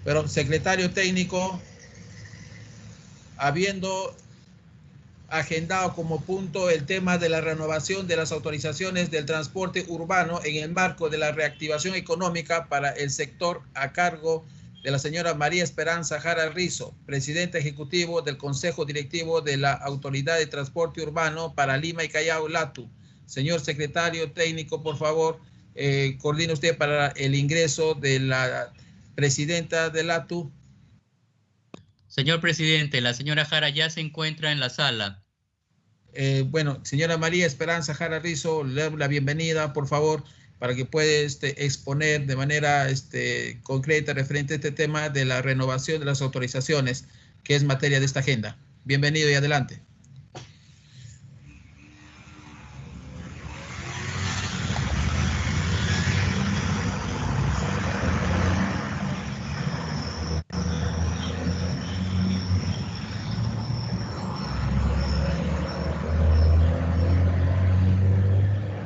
Pero, secretario técnico, habiendo agendado como punto el tema de la renovación de las autorizaciones del transporte urbano en el marco de la reactivación económica para el sector a cargo de la señora María Esperanza Jara Rizo, presidenta ejecutivo del Consejo Directivo de la Autoridad de Transporte Urbano para Lima y Callao, LATU. Señor secretario técnico, por favor, coordine usted para el ingreso de la presidenta de LATU. Señor presidente, la señora Jara ya se encuentra en la sala. Bueno, señora María Esperanza Jara Rizo, le doy la bienvenida, por favor, para que pueda exponer de manera concreta referente a este tema de la renovación de las autorizaciones, que es materia de esta agenda. Bienvenido y adelante.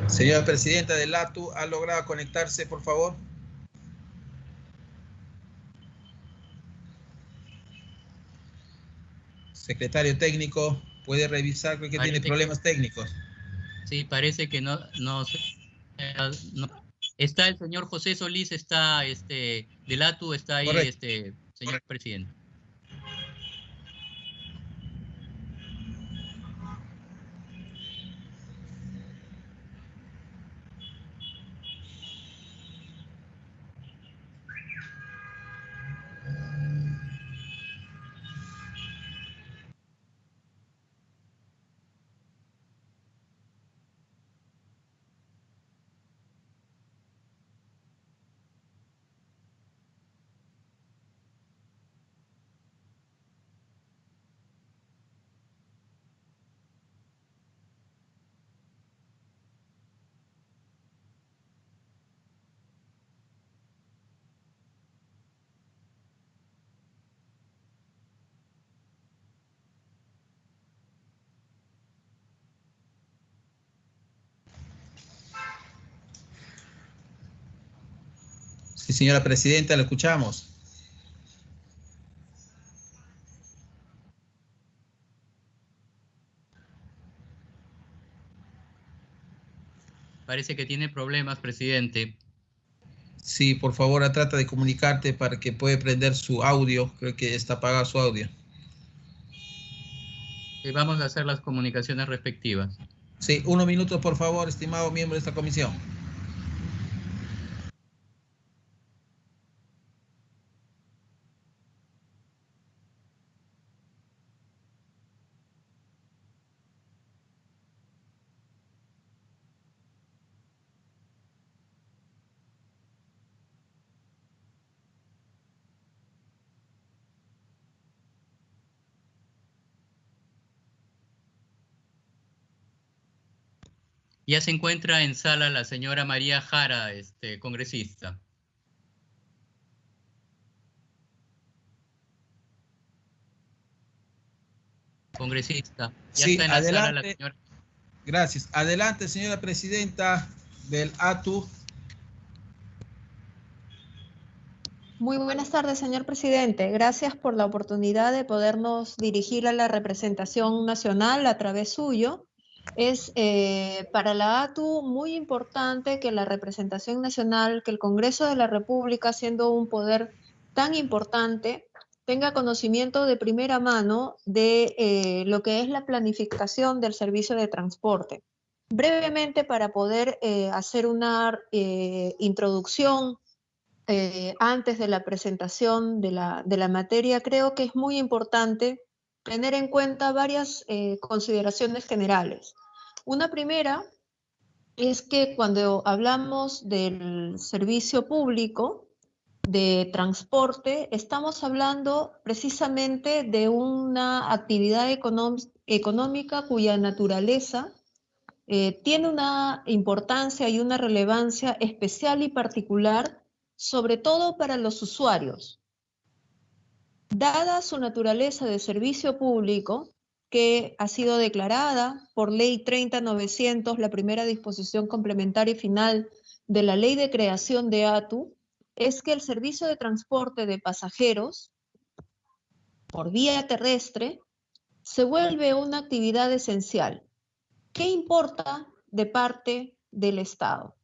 Señora presidenta del LATU, ¿ha logrado conectarse, por favor? Secretario técnico, ¿puede revisar? Creo que tiene problemas técnicos. Sí, parece que no. Está el señor José Solís, está del ATU, está ahí, Correcto. Señor presidente. Sí, señora presidenta, la escuchamos. Parece que tiene problemas, presidente. Sí, por favor, trata de comunicarte para que pueda prender su audio. Creo que está apagado su audio. Y vamos a hacer las comunicaciones respectivas. Sí, 1 minuto, por favor, estimado miembro de esta comisión. Ya se encuentra en sala la señora María Jara, congresista. Congresista, ya Sí, está en la sala la adelante. señora. Gracias. Adelante, señora presidenta del ATU. Muy buenas tardes, señor presidente. Gracias por la oportunidad de podernos dirigir a la representación nacional a través suyo. Es para la ATU muy importante que la representación nacional, que el Congreso de la República, siendo un poder tan importante, tenga conocimiento de primera mano de lo que es la planificación del servicio de transporte. Brevemente, para poder hacer una introducción antes de la presentación de la materia, creo que es muy importante tener en cuenta varias consideraciones generales. Una primera es que cuando hablamos del servicio público de transporte, estamos hablando precisamente de una actividad económica cuya naturaleza tiene una importancia y una relevancia especial y particular, sobre todo para los usuarios. Dada su naturaleza de servicio público, que ha sido declarada por Ley 30.900, la primera disposición complementaria y final de la Ley de Creación de ATU, es que el servicio de transporte de pasajeros por vía terrestre se vuelve una actividad esencial. ¿Qué importa de parte del Estado?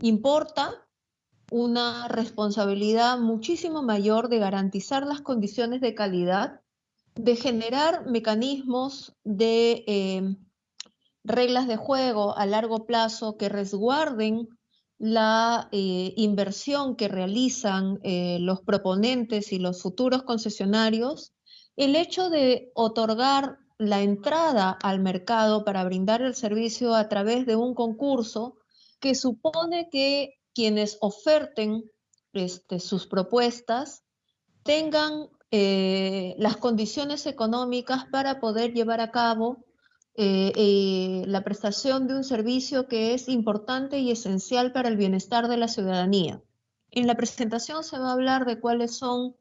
Importa una responsabilidad muchísimo mayor de garantizar las condiciones de calidad, de generar mecanismos de reglas de juego a largo plazo que resguarden la inversión que realizan los proponentes y los futuros concesionarios, el hecho de otorgar la entrada al mercado para brindar el servicio a través de un concurso que supone que quienes oferten sus propuestas tengan las condiciones económicas para poder llevar a cabo la prestación de un servicio que es importante y esencial para el bienestar de la ciudadanía. En la presentación se va a hablar de cuáles son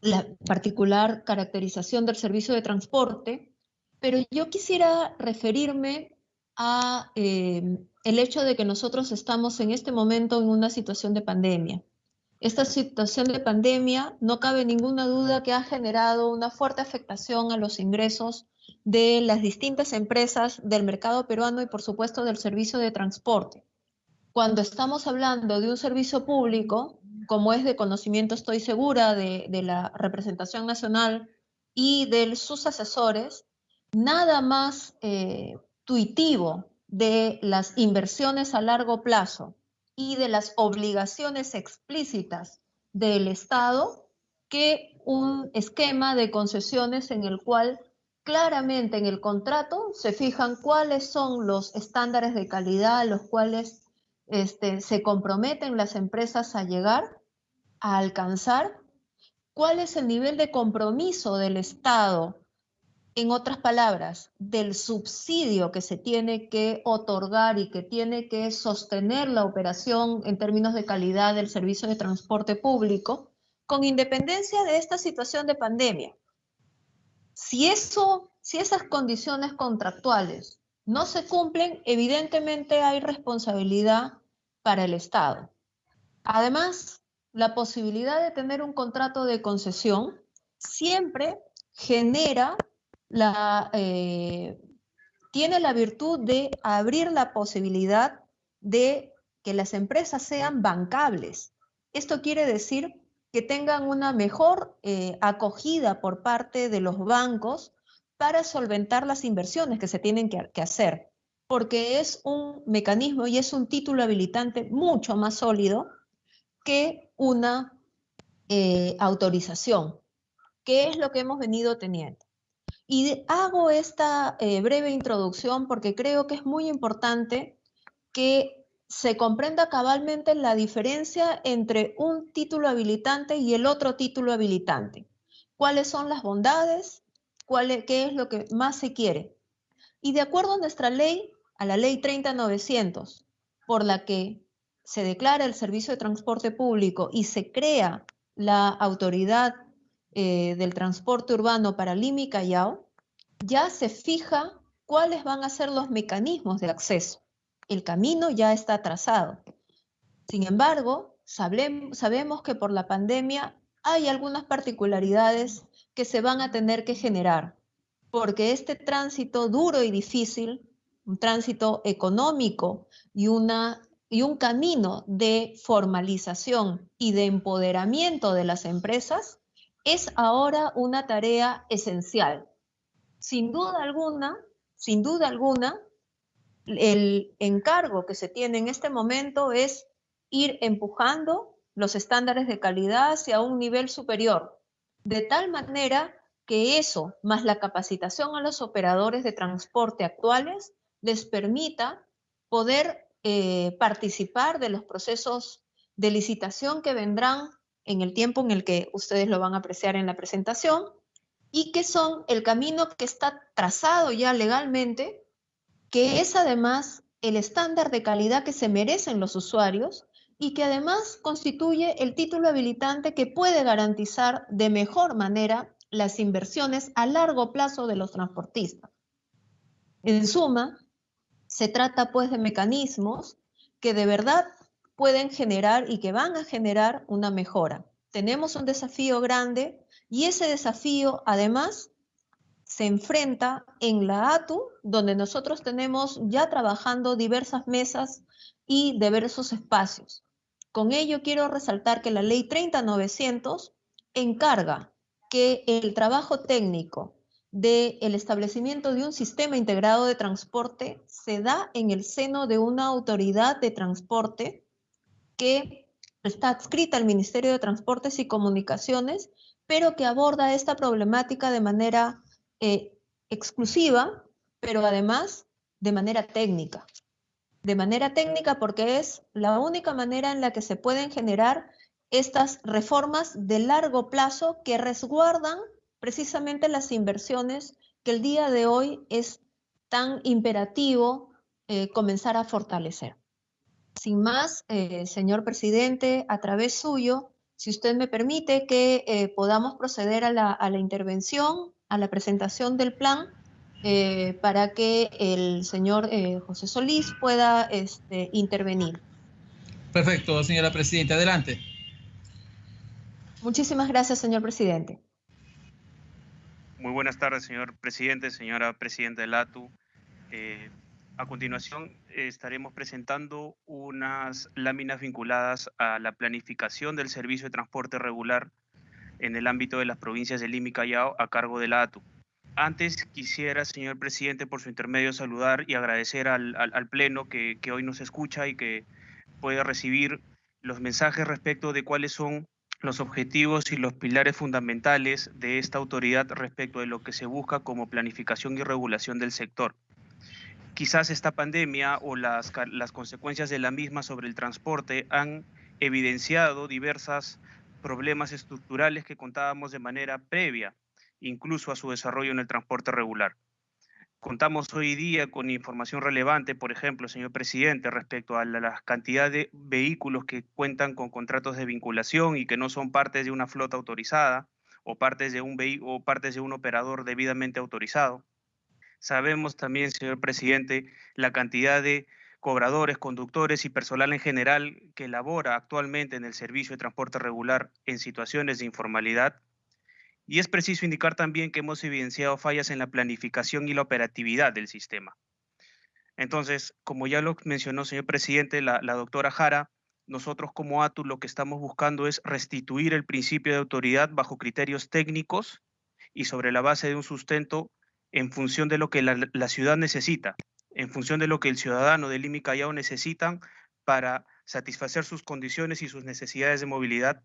la particular caracterización del servicio de transporte, pero yo quisiera referirme a el hecho de que nosotros estamos en este momento en una situación de pandemia. Esta situación de pandemia no cabe ninguna duda que ha generado una fuerte afectación a los ingresos de las distintas empresas del mercado peruano y por supuesto del servicio de transporte. Cuando estamos hablando de un servicio público, como es de conocimiento, estoy segura, de la representación nacional y de sus asesores, nada más tuitivo de las inversiones a largo plazo y de las obligaciones explícitas del Estado que un esquema de concesiones en el cual claramente en el contrato se fijan cuáles son los estándares de calidad a los cuales se comprometen las empresas a llegar, a alcanzar, cuál es el nivel de compromiso del Estado, en otras palabras, del subsidio que se tiene que otorgar y que tiene que sostener la operación en términos de calidad del servicio de transporte público, con independencia de esta situación de pandemia. Si esas condiciones contractuales no se cumplen, evidentemente hay responsabilidad para el Estado. Además, la posibilidad de tener un contrato de concesión siempre genera tiene la virtud de abrir la posibilidad de que las empresas sean bancables. Esto quiere decir que tengan una mejor acogida por parte de los bancos para solventar las inversiones que se tienen que hacer, porque es un mecanismo y es un título habilitante mucho más sólido que una autorización, que es lo que hemos venido teniendo. Y hago esta breve introducción porque creo que es muy importante que se comprenda cabalmente la diferencia entre un título habilitante y el otro título habilitante. ¿Cuáles son las bondades? ¿Qué es lo que más se quiere? Y de acuerdo a nuestra ley, a la ley 30.900, por la que se declara el servicio de transporte público y se crea la autoridad del transporte urbano para Lima y Callao, ya se fija cuáles van a ser los mecanismos de acceso. El camino ya está trazado. Sin embargo, sabemos que por la pandemia hay algunas particularidades que se van a tener que generar, porque este tránsito duro y difícil, un tránsito económico y un camino de formalización y de empoderamiento de las empresas, es ahora una tarea esencial. Sin duda alguna, el encargo que se tiene en este momento es ir empujando los estándares de calidad hacia un nivel superior, de tal manera que eso, más la capacitación a los operadores de transporte actuales, les permita poder participar de los procesos de licitación que vendrán en el tiempo en el que ustedes lo van a apreciar en la presentación, y que son el camino que está trazado ya legalmente, que es además el estándar de calidad que se merecen los usuarios y que además constituye el título habilitante que puede garantizar de mejor manera las inversiones a largo plazo de los transportistas. En suma, se trata pues de mecanismos que de verdad pueden generar y que van a generar una mejora. Tenemos un desafío grande y ese desafío además se enfrenta en la ATU, donde nosotros tenemos ya trabajando diversas mesas y diversos espacios. Con ello quiero resaltar que la ley 30.900 encarga que el trabajo técnico del establecimiento de un sistema integrado de transporte se da en el seno de una autoridad de transporte que está adscrita al Ministerio de Transportes y Comunicaciones, pero que aborda esta problemática de manera exclusiva, pero además de manera técnica. De manera técnica porque es la única manera en la que se pueden generar estas reformas de largo plazo que resguardan precisamente las inversiones que el día de hoy es tan imperativo comenzar a fortalecer. Sin más, señor presidente, a través suyo, si usted me permite que podamos proceder a la intervención, a la presentación del plan, para que el señor José Solís pueda intervenir. Perfecto, señora presidenta, adelante. Muchísimas gracias, señor presidente. Muy buenas tardes, señor presidente, señora presidenta del ATU. A continuación, estaremos presentando unas láminas vinculadas a la planificación del servicio de transporte regular en el ámbito de las provincias de Lima y Callao a cargo de la ATU. Antes quisiera, señor presidente, por su intermedio saludar y agradecer al Pleno que hoy nos escucha y que puede recibir los mensajes respecto de cuáles son los objetivos y los pilares fundamentales de esta autoridad respecto de lo que se busca como planificación y regulación del sector. Quizás esta pandemia o las consecuencias de la misma sobre el transporte han evidenciado diversos problemas estructurales que contábamos de manera previa, incluso a su desarrollo en el transporte regular. Contamos hoy día con información relevante, por ejemplo, señor presidente, respecto a la cantidad de vehículos que cuentan con contratos de vinculación y que no son partes de una flota autorizada o partes de un operador debidamente autorizado. Sabemos también, señor presidente, la cantidad de cobradores, conductores y personal en general que labora actualmente en el servicio de transporte regular en situaciones de informalidad. Y es preciso indicar también que hemos evidenciado fallas en la planificación y la operatividad del sistema. Entonces, como ya lo mencionó, señor presidente, la doctora Jara, nosotros como ATU lo que estamos buscando es restituir el principio de autoridad bajo criterios técnicos y sobre la base de un sustento en función de lo que la ciudad necesita, en función de lo que el ciudadano de Lima y Callao necesitan para satisfacer sus condiciones y sus necesidades de movilidad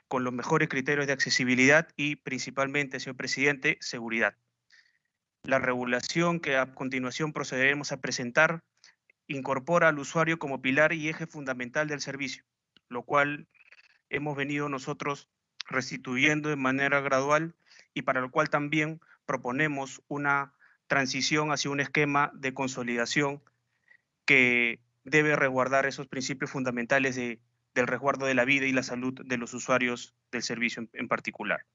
con los mejores criterios de accesibilidad y principalmente, señor presidente, seguridad. La regulación que a continuación procederemos a presentar incorpora al usuario como pilar y eje fundamental del servicio, lo cual hemos venido nosotros restituyendo de manera gradual y para lo cual también proponemos una transición hacia un esquema de consolidación que debe resguardar esos principios fundamentales del resguardo de la vida y la salud de los usuarios del servicio en particular.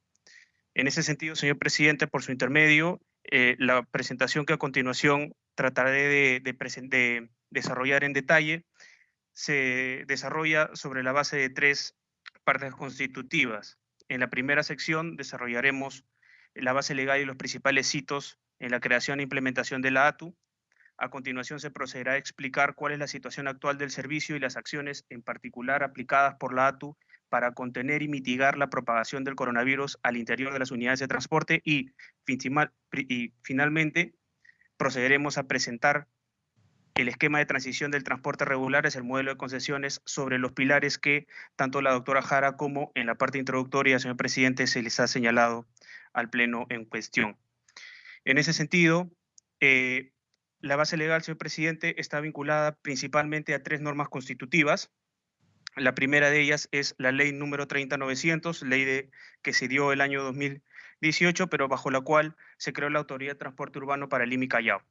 En ese sentido, señor presidente, por su intermedio, la presentación que a continuación trataré de desarrollar en detalle se desarrolla sobre la base de 3 partes constitutivas. En la primera sección desarrollaremos la base legal y los principales hitos en la creación e implementación de la ATU. A continuación se procederá a explicar cuál es la situación actual del servicio y las acciones en particular aplicadas por la ATU para contener y mitigar la propagación del coronavirus al interior de las unidades de transporte y finalmente procederemos a presentar el esquema de transición del transporte regular, es el modelo de concesiones sobre los pilares que tanto la doctora Jara como en la parte introductoria, señor presidente, se les ha señalado al Pleno en cuestión. En ese sentido, la base legal, señor presidente, está vinculada principalmente a 3 normas constitutivas. La primera de ellas es la ley número 30.900, ley que se dio el año 2018, pero bajo la cual se creó la Autoridad de Transporte Urbano para Lima y Callao.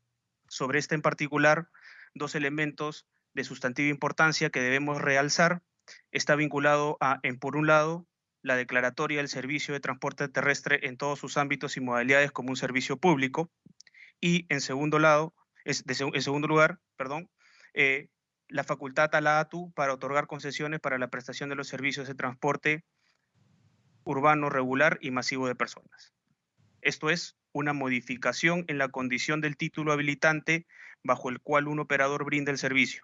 Sobre esta en particular, 2 elementos de sustantiva importancia que debemos realzar. Está vinculado a, por un lado, la declaratoria del servicio de transporte terrestre en todos sus ámbitos y modalidades como un servicio público. Y en segundo lugar, la facultad a la ATU para otorgar concesiones para la prestación de los servicios de transporte urbano regular y masivo de personas. Esto es una modificación en la condición del título habilitante bajo el cual un operador brinda el servicio,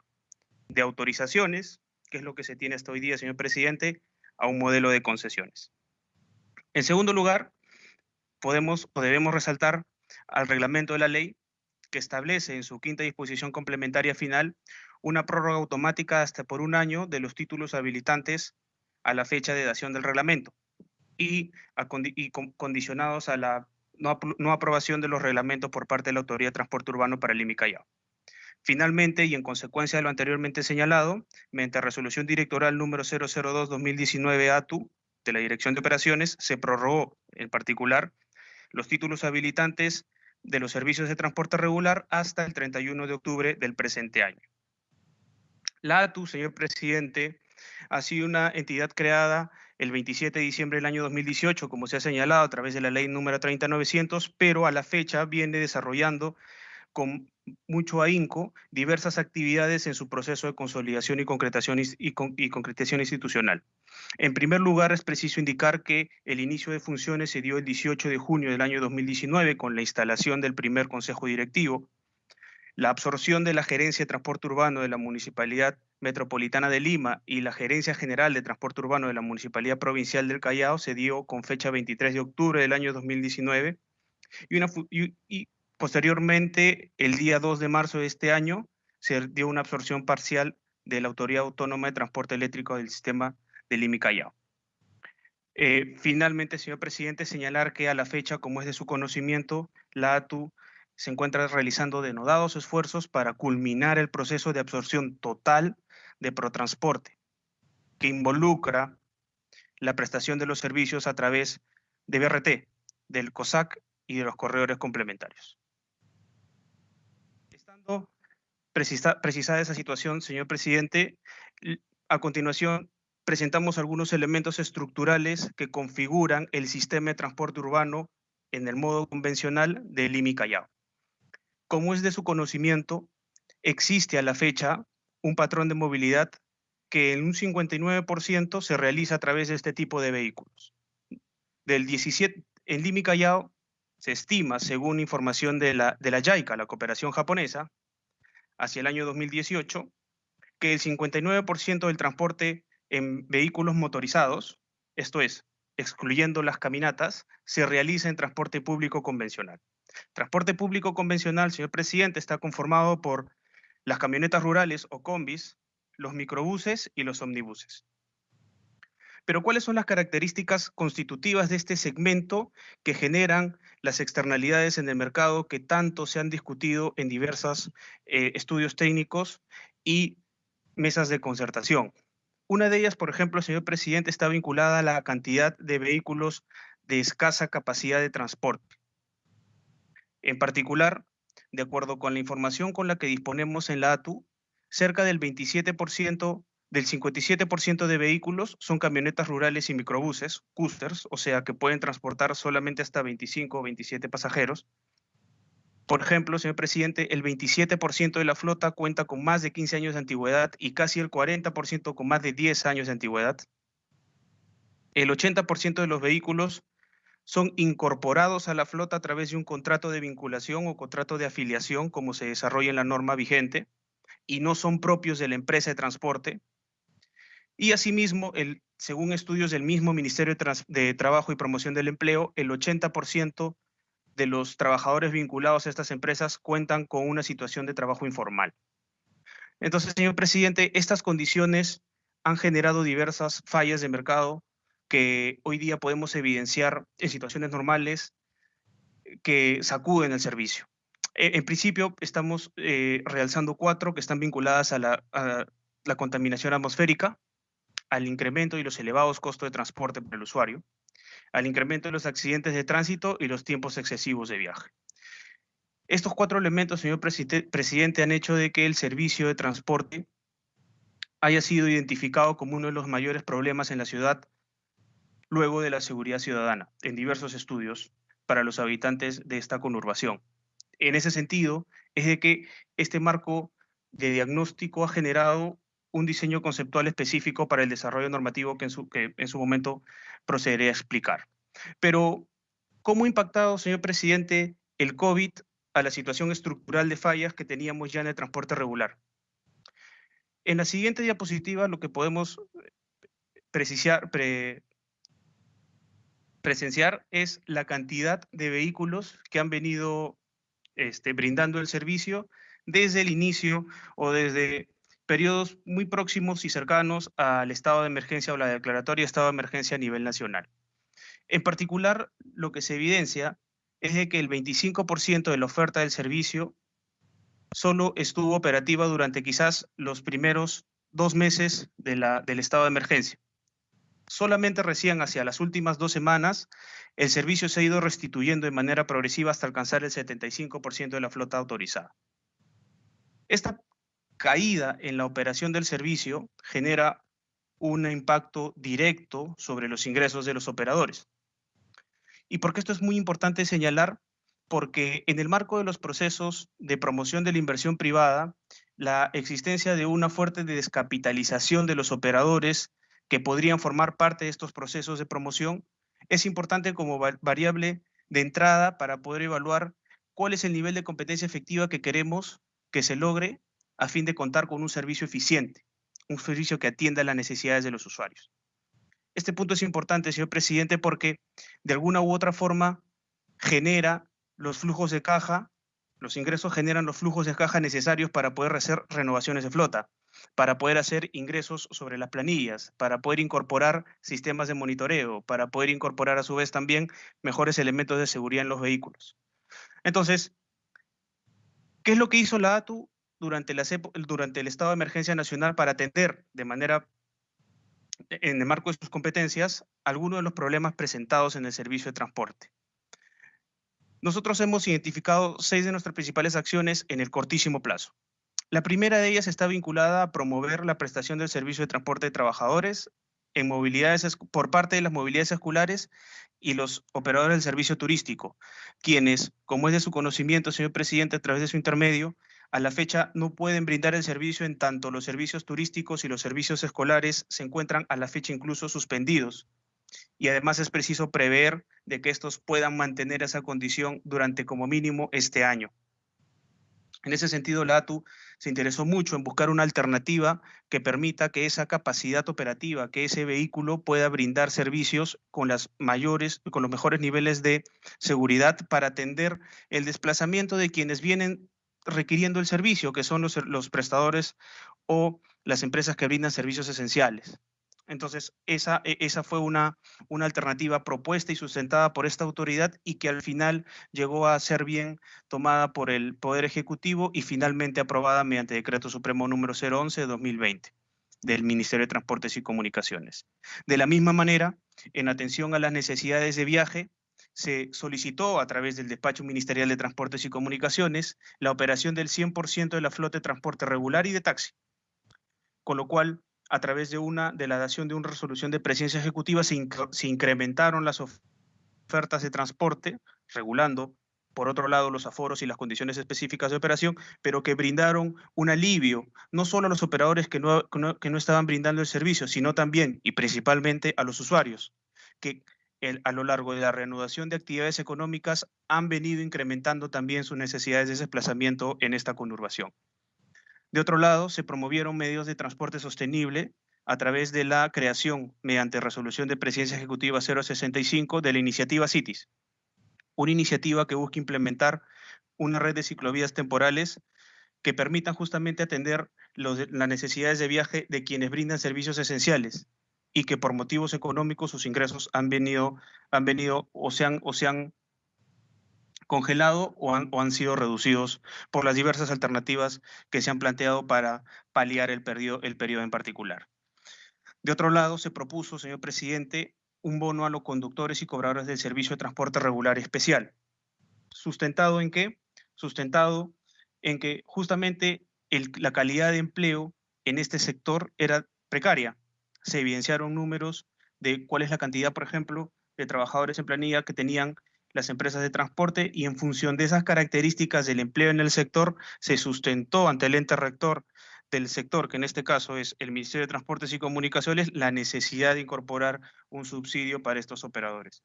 de autorizaciones, que es lo que se tiene hasta hoy día, señor presidente, a un modelo de concesiones. En segundo lugar, podemos o debemos resaltar al reglamento de la ley que establece en su quinta disposición complementaria final una prórroga automática hasta por un año de los títulos habilitantes a la fecha de dación del reglamento y condicionados a la no aprobación de los reglamentos por parte de la Autoridad de Transporte Urbano para el Lima y Callao. Finalmente, y en consecuencia de lo anteriormente señalado, mediante resolución directoral número 002-2019 ATU de la Dirección de Operaciones, se prorrogó en particular los títulos habilitantes de los servicios de transporte regular hasta el 31 de octubre del presente año. La ATU, señor presidente, ha sido una entidad creada el 27 de diciembre del año 2018, como se ha señalado, a través de la ley número 30900, pero a la fecha viene desarrollando con mucho ahínco diversas actividades en su proceso de consolidación y concretación institucional. En primer lugar, es preciso indicar que el inicio de funciones se dio el 18 de junio del año 2019 con la instalación del primer Consejo Directivo. La absorción de la Gerencia de Transporte Urbano de la Municipalidad Metropolitana de Lima y la Gerencia General de Transporte Urbano de la Municipalidad Provincial del Callao se dio con fecha 23 de octubre del año 2019 y posteriormente, el día 2 de marzo de este año, se dio una absorción parcial de la Autoridad Autónoma de Transporte Eléctrico del Sistema de Lima y Callao. Finalmente, señor presidente, señalar que a la fecha, como es de su conocimiento, la ATU se encuentra realizando denodados esfuerzos para culminar el proceso de absorción total de Protransporte, que involucra la prestación de los servicios a través de BRT, del COSAC y de los corredores complementarios. Estando precisada esa situación, señor presidente, a continuación presentamos algunos elementos estructurales que configuran el sistema de transporte urbano en el modo convencional de Lima y Callao. Como es de su conocimiento, existe a la fecha un patrón de movilidad que en un 59% se realiza a través de este tipo de vehículos. Del 17, en Lima y Callao se estima, según información de la JICA, la cooperación japonesa, hacia el año 2018, que el 59% del transporte en vehículos motorizados, esto es, excluyendo las caminatas, se realiza en transporte público convencional. Transporte público convencional, señor presidente, está conformado por las camionetas rurales o combis, los microbuses y los omnibuses. Pero ¿cuáles son las características constitutivas de este segmento que generan las externalidades en el mercado que tanto se han discutido en diversos estudios técnicos y mesas de concertación? Una de ellas, por ejemplo, señor presidente, está vinculada a la cantidad de vehículos de escasa capacidad de transporte. En particular, de acuerdo con la información con la que disponemos en la ATU, cerca del 57%, del 57% de vehículos son camionetas rurales y microbuses, coasters, o sea que pueden transportar solamente hasta 25 o 27 pasajeros. Por ejemplo, señor presidente, el 27% de la flota cuenta con más de 15 años de antigüedad y casi el 40% con más de 10 años de antigüedad. El 80% de los vehículos son incorporados a la flota a través de un contrato de vinculación o contrato de afiliación, como se desarrolla en la norma vigente, y no son propios de la empresa de transporte. Y asimismo, según estudios del mismo Ministerio de Trabajo y Promoción del Empleo, el 80% de los trabajadores vinculados a estas empresas cuentan con una situación de trabajo informal. Entonces, señor presidente, estas condiciones han generado diversas fallas de mercado que hoy día podemos evidenciar en situaciones normales que sacuden el servicio. En principio, estamos realzando 4 que están vinculadas a la contaminación atmosférica, al incremento y los elevados costos de transporte para el usuario, al incremento de los accidentes de tránsito y los tiempos excesivos de viaje. Estos 4 elementos, señor presidente, han hecho de que el servicio de transporte haya sido identificado como uno de los mayores problemas en la ciudad luego de la seguridad ciudadana, en diversos estudios para los habitantes de esta conurbación. En ese sentido, es de que este marco de diagnóstico ha generado un diseño conceptual específico para el desarrollo normativo que en su momento procederé a explicar. Pero, ¿cómo ha impactado, señor presidente, el COVID a la situación estructural de fallas que teníamos ya en el transporte regular? En la siguiente diapositiva lo que podemos presenciar es la cantidad de vehículos que han venido brindando el servicio desde el inicio o desde periodos muy próximos y cercanos al estado de emergencia o la declaratoria de estado de emergencia a nivel nacional. En particular, lo que se evidencia es de que el 25% de la oferta del servicio solo estuvo operativa durante quizás los primeros 2 meses del estado de emergencia. Solamente recién hacia las últimas 2 semanas, el servicio se ha ido restituyendo de manera progresiva hasta alcanzar el 75% de la flota autorizada. Esta caída en la operación del servicio genera un impacto directo sobre los ingresos de los operadores. ¿Y por qué esto es muy importante señalar? Porque en el marco de los procesos de promoción de la inversión privada, la existencia de una fuerte descapitalización de los operadores que podrían formar parte de estos procesos de promoción es importante como variable de entrada para poder evaluar cuál es el nivel de competencia efectiva que queremos que se logre a fin de contar con un servicio eficiente, un servicio que atienda las necesidades de los usuarios. Este punto es importante, señor presidente, porque de alguna u otra forma genera los flujos de caja, los ingresos generan los flujos de caja necesarios para poder hacer renovaciones de flota, para poder hacer ingresos sobre las planillas, para poder incorporar sistemas de monitoreo, para poder incorporar a su vez también mejores elementos de seguridad en los vehículos. Entonces, ¿qué es lo que hizo la ATU durante el estado de emergencia nacional para atender de manera, en el marco de sus competencias, algunos de los problemas presentados en el servicio de transporte? Nosotros hemos identificado 6 de nuestras principales acciones en el cortísimo plazo. La primera de ellas está vinculada a promover la prestación del servicio de transporte de trabajadores en por parte de las movilidades escolares y los operadores del servicio turístico, quienes, como es de su conocimiento, señor presidente, a través de su intermedio, a la fecha no pueden brindar el servicio en tanto los servicios turísticos y los servicios escolares se encuentran a la fecha incluso suspendidos. Y además es preciso prever de que estos puedan mantener esa condición durante como mínimo este año. En ese sentido, la ATU se interesó mucho en buscar una alternativa que permita que esa capacidad operativa, que ese vehículo pueda brindar servicios con los mejores niveles de seguridad para atender el desplazamiento de quienes vienen requiriendo el servicio, que son los prestadores o las empresas que brindan servicios esenciales. Entonces, esa fue una alternativa propuesta y sustentada por esta autoridad y que al final llegó a ser bien tomada por el Poder Ejecutivo y finalmente aprobada mediante Decreto Supremo número 011 de 2020 del Ministerio de Transportes y Comunicaciones. De la misma manera, en atención a las necesidades de viaje, se solicitó a través del Despacho Ministerial de Transportes y Comunicaciones la operación del 100% de la flota de transporte regular y de taxi, con lo cual, a través de la dación de una resolución de presidencia ejecutiva, se incrementaron las ofertas de transporte, regulando, por otro lado, los aforos y las condiciones específicas de operación, pero que brindaron un alivio, no solo a los operadores que no estaban brindando el servicio, sino también y principalmente a los usuarios, que a lo largo de la reanudación de actividades económicas han venido incrementando también sus necesidades de desplazamiento en esta conurbación. De otro lado, se promovieron medios de transporte sostenible a través de la creación, mediante resolución de presidencia ejecutiva 065, de la iniciativa CITIS, una iniciativa que busca implementar una red de ciclovías temporales que permitan justamente atender las necesidades de viaje de quienes brindan servicios esenciales y que por motivos económicos sus ingresos han venido o se han congelado o han sido reducidos por las diversas alternativas que se han planteado para paliar el periodo en particular. De otro lado, se propuso, señor presidente, un bono a los conductores y cobradores del servicio de transporte regular especial. ¿Sustentado en qué? Sustentado en que justamente la calidad de empleo en este sector era precaria. Se evidenciaron números de cuál es la cantidad, por ejemplo, de trabajadores en planilla que tenían las empresas de transporte, y en función de esas características del empleo en el sector, se sustentó ante el ente rector del sector, que en este caso es el Ministerio de Transportes y Comunicaciones, la necesidad de incorporar un subsidio para estos operadores.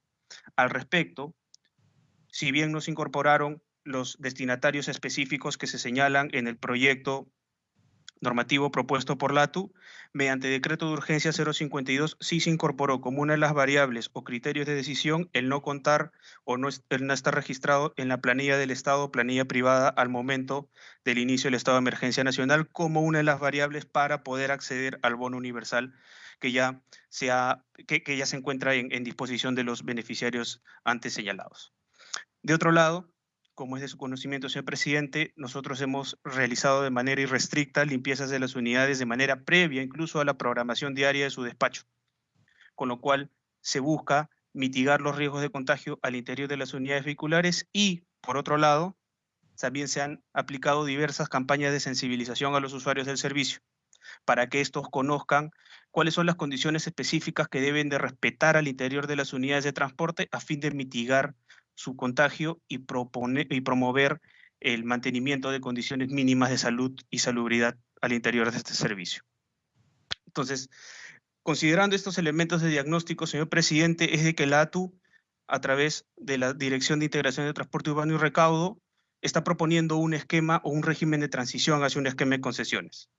Al respecto, si bien no se incorporaron los destinatarios específicos que se señalan en el proyecto normativo propuesto por la ATU, mediante decreto de urgencia 052 sí se incorporó como una de las variables o criterios de decisión el no contar o el no estar registrado en la planilla del Estado o planilla privada al momento del inicio del estado de emergencia nacional, como una de las variables para poder acceder al bono universal que ya se encuentra en disposición de los beneficiarios antes señalados. De otro lado, como es de su conocimiento, señor presidente, nosotros hemos realizado de manera irrestricta limpiezas de las unidades de manera previa incluso a la programación diaria de su despacho, con lo cual se busca mitigar los riesgos de contagio al interior de las unidades vehiculares y, por otro lado, también se han aplicado diversas campañas de sensibilización a los usuarios del servicio para que estos conozcan cuáles son las condiciones específicas que deben de respetar al interior de las unidades de transporte a fin de mitigar su contagio y promover el mantenimiento de condiciones mínimas de salud y salubridad al interior de este servicio. Entonces, considerando estos elementos de diagnóstico, señor presidente, es de que la ATU, a través de la Dirección de Integración de Transporte Urbano y Recaudo, está proponiendo un esquema o un régimen de transición hacia un esquema de concesiones.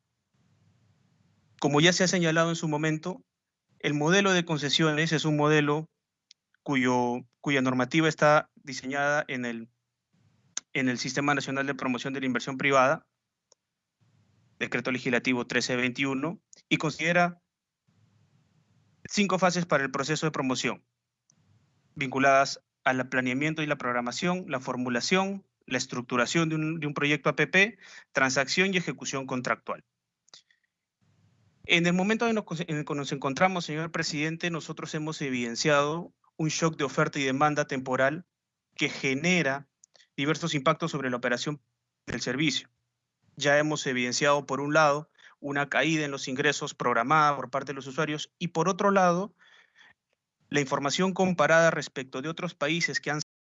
Como ya se ha señalado en su momento, el modelo de concesiones es un modelo cuya normativa está diseñada en el Sistema Nacional de Promoción de la Inversión Privada, Decreto Legislativo 1321, y considera 5 fases para el proceso de promoción, vinculadas al planeamiento y la programación, la formulación, la estructuración de un proyecto APP, transacción y ejecución contractual. En el momento en el que nos encontramos, señor presidente, nosotros hemos evidenciado un shock de oferta y demanda temporal que genera diversos impactos sobre la operación del servicio. Ya hemos evidenciado, por un lado, una caída en los ingresos programada por parte de los usuarios y, por otro lado, la información comparada respecto de otros países que han